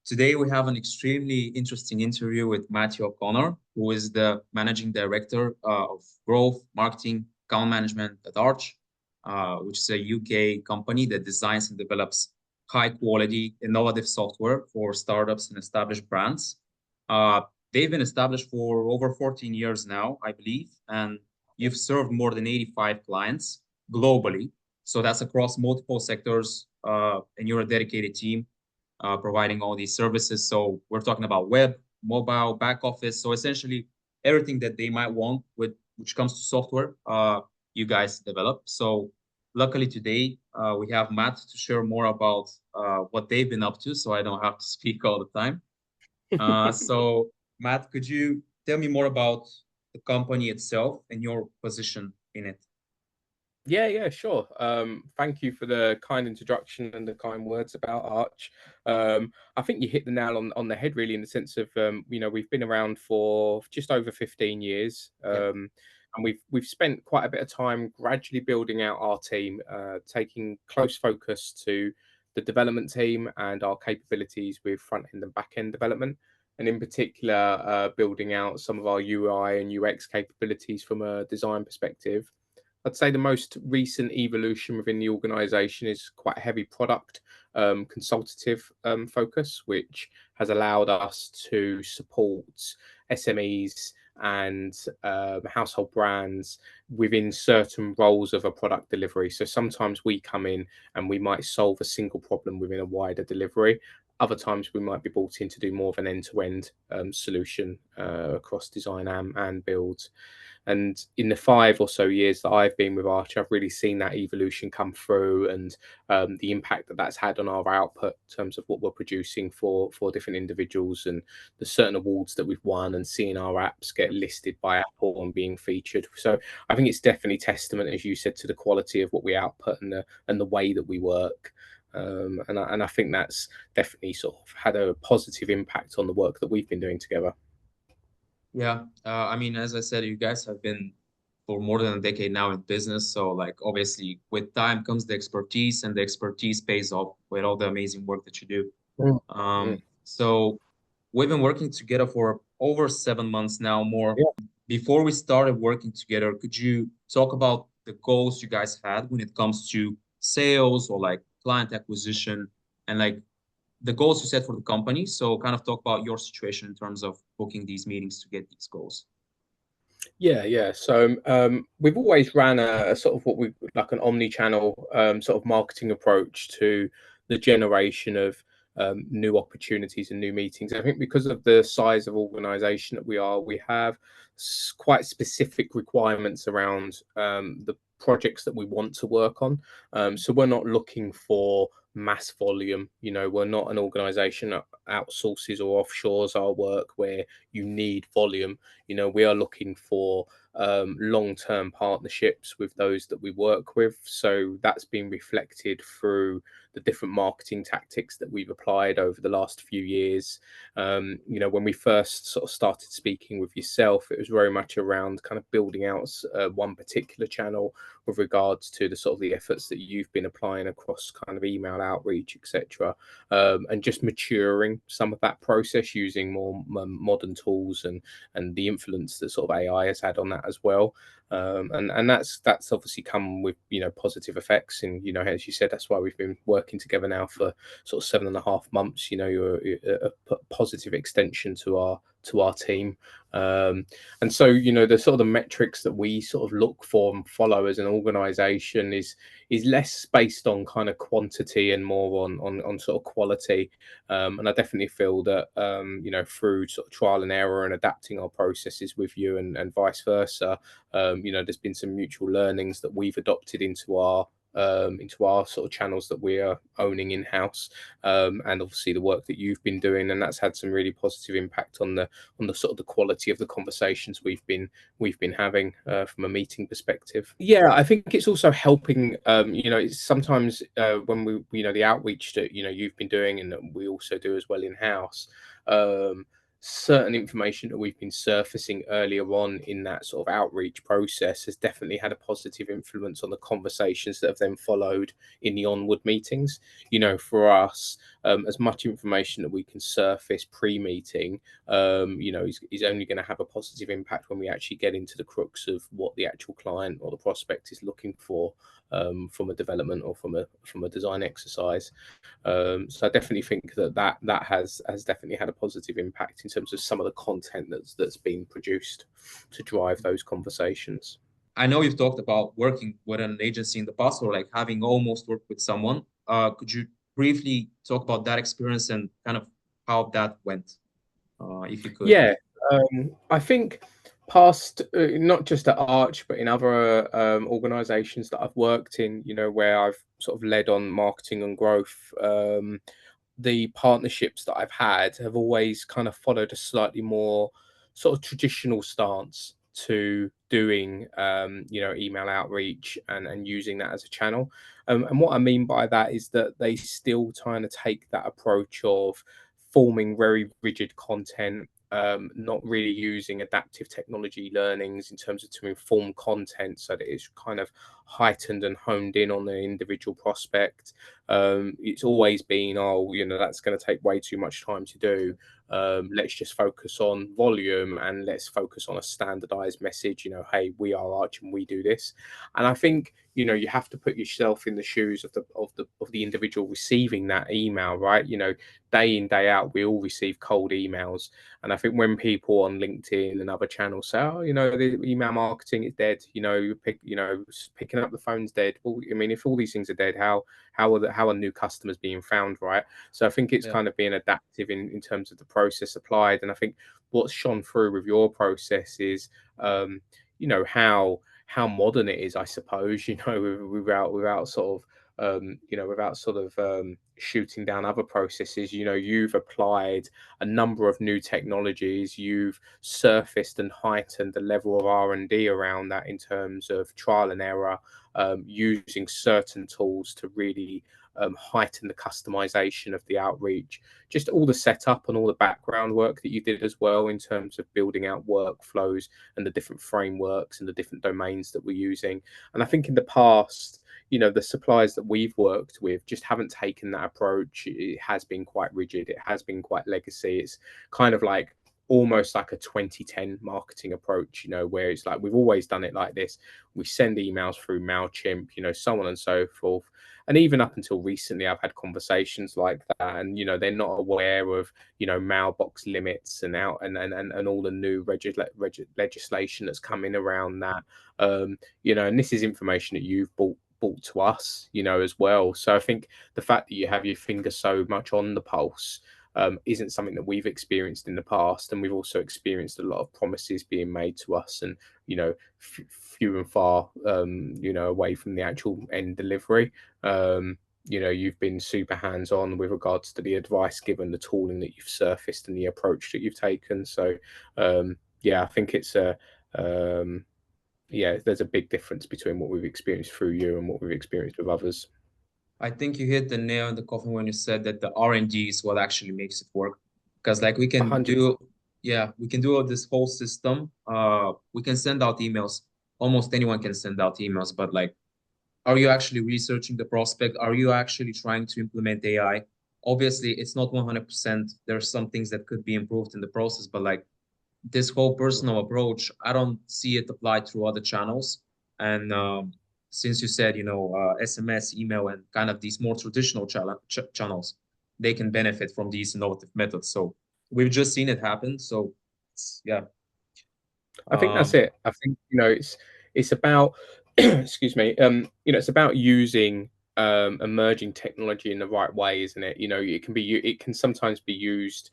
Today we have an extremely interesting interview with Matthew O'Connor, who is the Managing Director of Growth, Marketing, Account Management at Arch, which is a UK company that designs and develops high-quality, innovative software for startups and established brands. Uh, they've been established for over 14 years now, I believe, and you've served more than 85 clients globally. So that's across multiple sectors, and you're a dedicated team providing all these services. So we're talking about web, mobile, back office. So essentially everything that they might want with which comes to software, you guys develop. So luckily today we have Matt to share more about what they've been up to, so I don't have to speak all the time. So Matt, could you tell me more about the company itself and your position in it? Yeah, sure. Thank you for the kind introduction and the kind words about Arch. I think you hit the nail on the head, really, in the sense of we've been around for just over 15 years, Yeah. and we've spent quite a bit of time gradually building out our team, taking close focus to the development team and our capabilities with front end and back end development, and in particular, building out some of our UI and UX capabilities from a design perspective. I'd say the most recent evolution within the organization is quite a heavy product consultative focus, which has allowed us to support SMEs and household brands within certain roles of a product delivery. So sometimes we come in and we might solve a single problem within a wider delivery. Other times we might be brought in to do more of an end-to-end solution across design and build. And in the 5 or so years that I've been with Arch, I've really seen that evolution come through, and the impact that that's had on our output in terms of what we're producing for different individuals, and the certain awards that we've won, and seeing our apps get listed by Apple and being featured. So I think it's definitely testament, as you said, to the quality of what we output and the way that we work. And I think that's definitely sort of had a positive impact on the work that we've been doing together. Yeah, I mean, as I said, you guys have been for more than a decade now in business. So, like, obviously, with time comes the expertise, and the expertise pays off with all the amazing work that you do. Mm, mm. So, we've been working together for over 7 months now, more. Yeah. Before we started working together, could you talk about the goals you guys had when it comes to sales or like client acquisition and like the goals you set for the company? So kind of talk about your situation in terms of booking these meetings to get these goals. Yeah. So we've always ran a sort of what we like an omni-channel sort of marketing approach to the generation of new opportunities and new meetings. I think because of the size of organization that we are, we have quite specific requirements around the projects that we want to work on. So we're not looking for mass volume. We're not an organization that outsources or offshores our work where you need volume. We are looking for long-term partnerships with those that we work with. So that's been reflected through the different marketing tactics that we've applied over the last few years. When we first sort of started speaking with yourself, it was very much around kind of building out one particular channel with regards to the sort of the efforts that you've been applying across kind of email outreach, etc., and just maturing some of that process using more modern tools and the influence that sort of AI has had on that as well. And that's obviously come with positive effects, and as you said, that's why we've been working together now for sort of 7.5 months. You're a positive extension to our team. And so the sort of the metrics that we sort of look for and follow as an organization is less based on kind of quantity and more on sort of quality. And I definitely feel that through sort of trial and error and adapting our processes with you and vice versa, there's been some mutual learnings that we've adopted into our sort of channels that we are owning in-house, and obviously the work that you've been doing, and that's had some really positive impact on the sort of the quality of the conversations we've been having from a meeting perspective. Yeah, I think it's also helping. It's sometimes when we the outreach that you've been doing and that we also do as well in-house. certain information that we've been surfacing earlier on in that sort of outreach process has definitely had a positive influence on the conversations that have then followed in the onward meetings. For us, as much information that we can surface pre-meeting, is only going to have a positive impact when we actually get into the crux of what the actual client or the prospect is looking for, from a development or from a design exercise. So I definitely think that has definitely had a positive impact in terms of some of the content that's been produced to drive those conversations. I know you've talked about working with an agency in the past, or like having almost worked with someone. Could you briefly talk about that experience and kind of how that went, if you could? Yeah, I think past, not just at Arch, but in other organisations that I've worked in, where I've sort of led on marketing and growth, the partnerships that I've had have always kind of followed a slightly more sort of traditional stance to doing, email outreach and using that as a channel. And what I mean by that is that they still trying to take that approach of forming very rigid content, not really using adaptive technology learnings in terms of to inform content so that it's kind of heightened and honed in on the individual prospect. It's always been, oh, that's going to take way too much time to do. Let's just focus on volume and let's focus on a standardized message. Hey, we are Arch and we do this. And I think you have to put yourself in the shoes of the individual receiving that email, right? Day in, day out, we all receive cold emails. And I think when people on LinkedIn and other channels say, oh, the email marketing is dead, picking up the phone's dead. Well, I mean, if all these things are dead, how are new customers being found, right? So I think it's kind of being adaptive in terms of the process applied. And I think what's shone through with your process is, how modern it is, I suppose, without sort of shooting down other processes. You've applied a number of new technologies. You've surfaced and heightened the level of R&D around that in terms of trial and error, using certain tools to really heighten the customization of the outreach, just all the setup and all the background work that you did as well in terms of building out workflows and the different frameworks and the different domains that we're using. And I think in the past, the suppliers that we've worked with just haven't taken that approach. It has been quite rigid. It has been quite legacy. It's kind of like almost like a 2010 marketing approach, where it's like, we've always done it like this. We send emails through MailChimp, so on and so forth. And even up until recently, I've had conversations like that, and they're not aware of mailbox limits and all the new legislation that's coming around that. And this is information that you've brought to us, as well. So I think the fact that you have your finger so much on the pulse isn't something that we've experienced in the past, and we've also experienced a lot of promises being made to us, and few and far away from the actual end delivery. You've been super hands-on with regards to the advice given, the tooling that you've surfaced, and the approach that you've taken. So I think it's there's a big difference between what we've experienced through you and what we've experienced with others. I think you hit the nail on the coffin when you said that the R&D is what actually makes it work. Because like we can 100%. do this whole system. We can send out emails. Almost anyone can send out emails, but like, are you actually researching the prospect? Are you actually trying to implement AI? Obviously, it's not 100%. There's some things that could be improved in the process, but like this whole personal approach, I don't see it applied through other channels. And since you said, SMS, email, and kind of these more traditional channels, they can benefit from these innovative methods. So we've just seen it happen. So yeah. I think that's it. I think it's about excuse me. It's about using emerging technology in the right way, isn't it? It can sometimes be used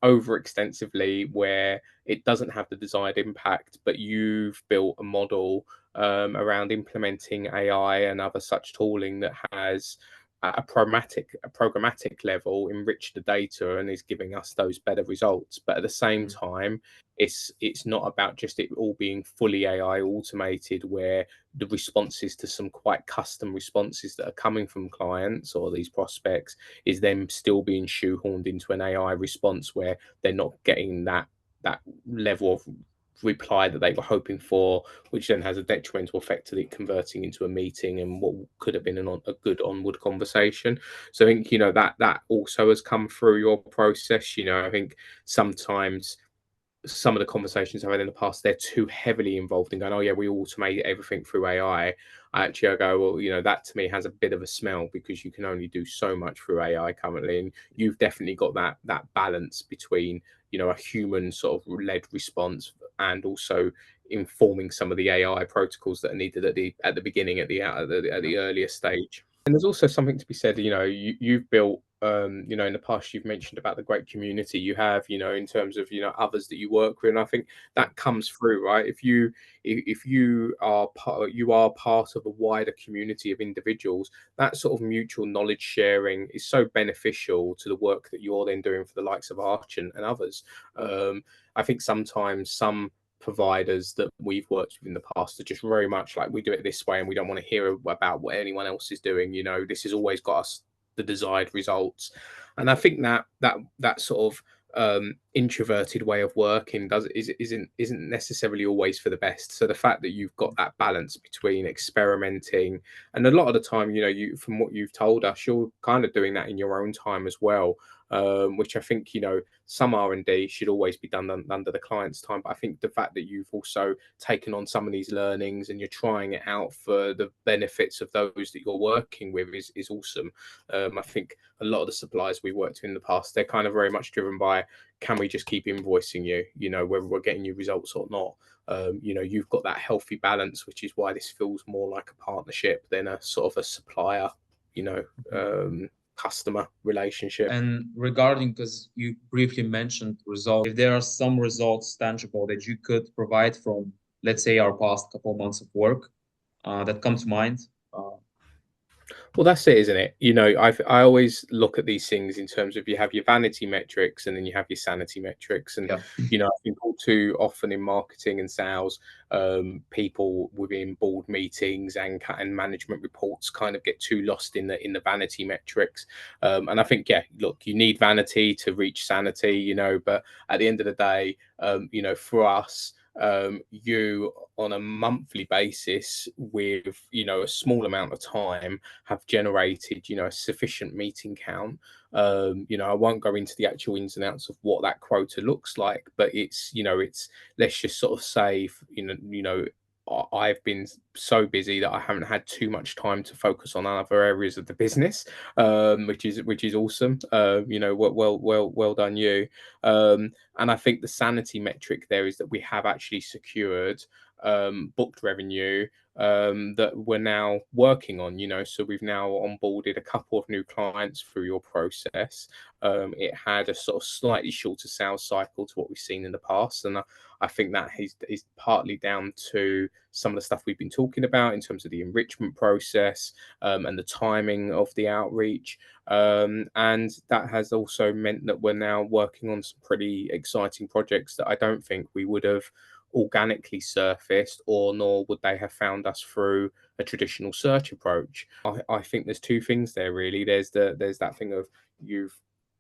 over extensively where it doesn't have the desired impact, but you've built a model around implementing AI and other such tooling that has at a programmatic level enrich the data and is giving us those better results. But at the same time, it's not about just it all being fully AI automated, where the responses to some quite custom responses that are coming from clients or these prospects is them still being shoehorned into an AI response where they're not getting that level of reply that they were hoping for, which then has a detrimental effect to it converting into a meeting and what could have been a good onward conversation. So I think, you know, that also has come through your process. You know, I think sometimes some of the conversations I've had in the past, they're too heavily involved in going, oh yeah, we automate everything through AI. I go, well, you know, that to me has a bit of a smell, because you can only do so much through AI currently, and you've definitely got that balance between, you know, a human sort of led response and also informing some of the AI protocols that are needed at the beginning, at the earlier stage. And there's also something to be said, you know, you've built, you know, in the past you've mentioned about the great community you have, you know, in terms of, you know, others that you work with. And I think that comes through, right? If you are part of a wider community of individuals, that sort of mutual knowledge sharing is so beneficial to the work that you're then doing for the likes of Arch and others. I think sometimes some providers that we've worked with in the past are just very much like, we do it this way and we don't want to hear about what anyone else is doing. You know, this has always got us the desired results. And I think that sort of introverted way of working isn't necessarily always for the best. So the fact that you've got that balance between experimenting, and a lot of the time, you know, you, from what you've told us, you're kind of doing that in your own time as well, which I think, you know, some R&D should always be done under the client's time. But I think the fact that you've also taken on some of these learnings and you're trying it out for the benefits of those that you're working with is awesome. I think a lot of the suppliers we worked with in the past, they're kind of very much driven by, can we just keep invoicing you, you know, whether we're getting you results or not. You know, you've got that healthy balance, which is why this feels more like a partnership than a sort of a supplier, you know, customer relationship. And regarding, because you briefly mentioned results, if there are some results tangible that you could provide from, let's say, our past couple months of work, that come to mind. Well, that's it, isn't it? You know, I always look at these things in terms of, you have your vanity metrics and then you have your sanity metrics. And, Yeah. you know, I think all too often in marketing and sales, people within board meetings and management reports kind of get too lost in the vanity metrics. And I think, yeah, look, you need vanity to reach sanity, you know, but at the end of the day, you know, for us, you on a monthly basis with, you know, a small amount of time have generated, you know, a sufficient meeting count. You know, I won't go into the actual ins and outs of what that quota looks like, but it's, you know, it's, let's just sort of say, you know, I've been so busy that I haven't had too much time to focus on other areas of the business, which is awesome. You know, well done you. And I think the sanity metric there is that we have actually secured booked revenue that we're now working on, you know. So we've now onboarded a couple of new clients through your process. It had a sort of slightly shorter sales cycle to what we've seen in the past. And I think that is partly down to some of the stuff we've been talking about in terms of the enrichment process, and the timing of the outreach. And that has also meant that we're now working on some pretty exciting projects that I don't think we would have organically surfaced, or nor would they have found us through a traditional search approach. I think there's two things there really. There's that thing of, you've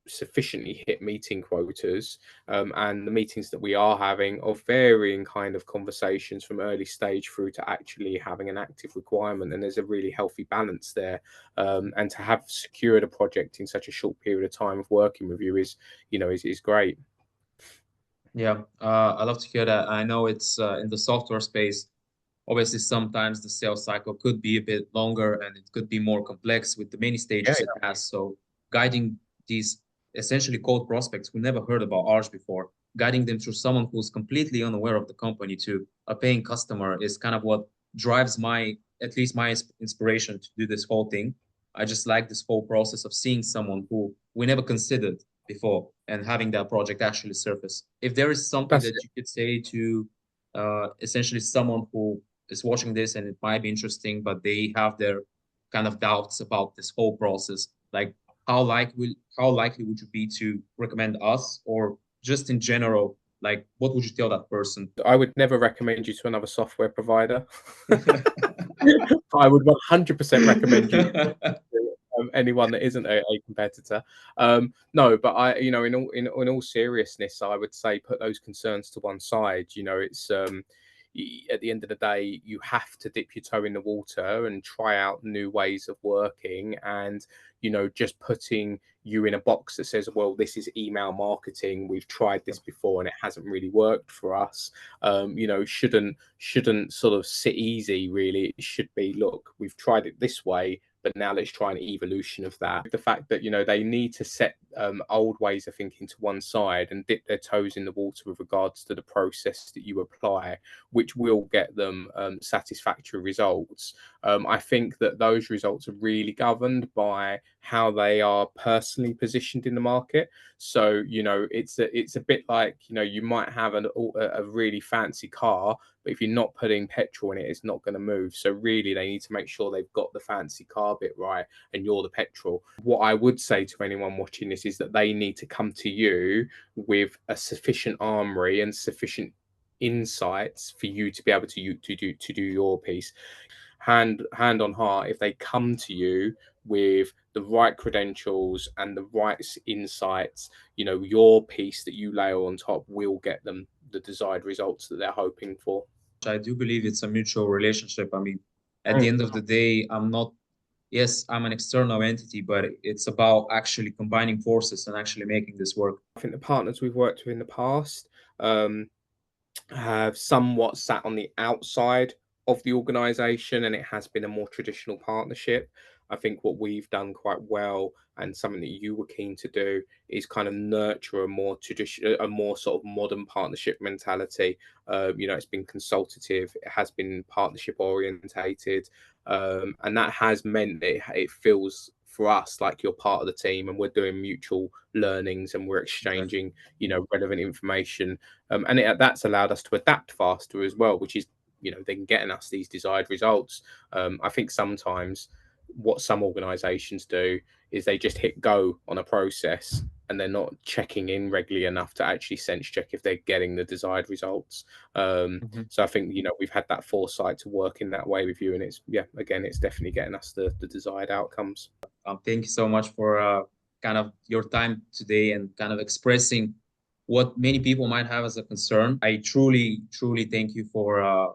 sufficiently hit meeting quotas, and the meetings that we are having of varying kind of conversations from early stage through to actually having an active requirement, and there's a really healthy balance there. And to have secured a project in such a short period of time of working with you is, you know, is great. Yeah, I love to hear that. I know it's in the software space. Obviously, sometimes the sales cycle could be a bit longer and it could be more complex with the many Yeah, stages it has. So guiding these essentially cold prospects who never heard about Arch before, guiding them through someone who's completely unaware of the company to a paying customer is kind of what drives at least my inspiration to do this whole thing. I just like this whole process of seeing someone who we never considered before and having that project actually surface. If there is something that's that you could say to essentially someone who is watching this and it might be interesting, but they have their kind of doubts about this whole process, like how likely would you be to recommend us, or just in general, like what would you tell that person? I would never recommend you to another software provider. I would 100% recommend you anyone that isn't a competitor. No, but in all seriousness, I would say put those concerns to one side. It's at the end of the day, you have to dip your toe in the water and try out new ways of working. And just putting you in a box that says, well, this is email marketing, we've tried this before and it hasn't really worked for us, shouldn't sort of sit easy. Really, it should be, look, we've tried it this way, but now let's try an evolution of that. The fact that they need to set old ways of thinking to one side and dip their toes in the water with regards to the process that you apply, which will get them satisfactory results. I think that those results are really governed by how they are personally positioned in the market. So it's a bit like you might have a really fancy car, but if you're not putting petrol in it, it's not going to move. So really, they need to make sure they've got the fancy car bit right, and you're the petrol. What I would say to anyone watching this is that they need to come to you with a sufficient armory and sufficient insights for you to be able to do your piece. Hand on heart, if they come to you with the right credentials and the right insights, your piece that you layer on top will get them the desired results that they're hoping for. I do believe it's a mutual relationship. I mean, at the Mm. end of the day, yes, I'm an external entity, but it's about actually combining forces and actually making this work. I think the partners we've worked with in the past have somewhat sat on the outside of the organization, and it has been a more traditional partnership. I think what we've done quite well, and something that you were keen to do, is kind of nurture a more traditional, a more sort of modern partnership mentality. It's been consultative, it has been partnership orientated, and that has meant that it feels for us like you're part of the team, and we're doing mutual learnings and we're exchanging relevant information, and that's allowed us to adapt faster as well, which is then getting us these desired results. I think sometimes what some organizations do is they just hit go on a process and they're not checking in regularly enough to actually sense check if they're getting the desired results. So I think we've had that foresight to work in that way with you, and it's definitely getting us the desired outcomes. Thank you so much for kind of your time today and kind of expressing what many people might have as a concern. I truly, truly thank you for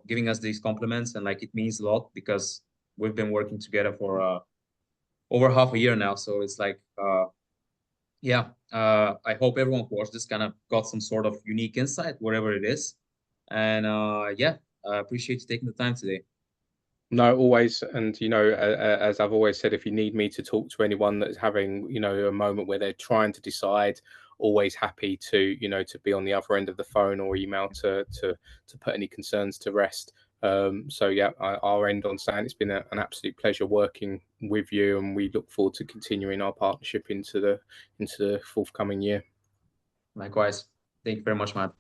giving us these compliments, and like it means a lot because we've been working together for over half a year now. So it's like I hope everyone who watched this kind of got some sort of unique insight, whatever it is. And I appreciate you taking the time today. No, always. And, as I've always said, if you need me to talk to anyone that's having, a moment where they're trying to decide, always happy to be on the other end of the phone or email to put any concerns to rest. So yeah, I'll end on saying it's been an absolute pleasure working with you, and we look forward to continuing our partnership into the forthcoming year. Likewise. Thank you very much, Matt.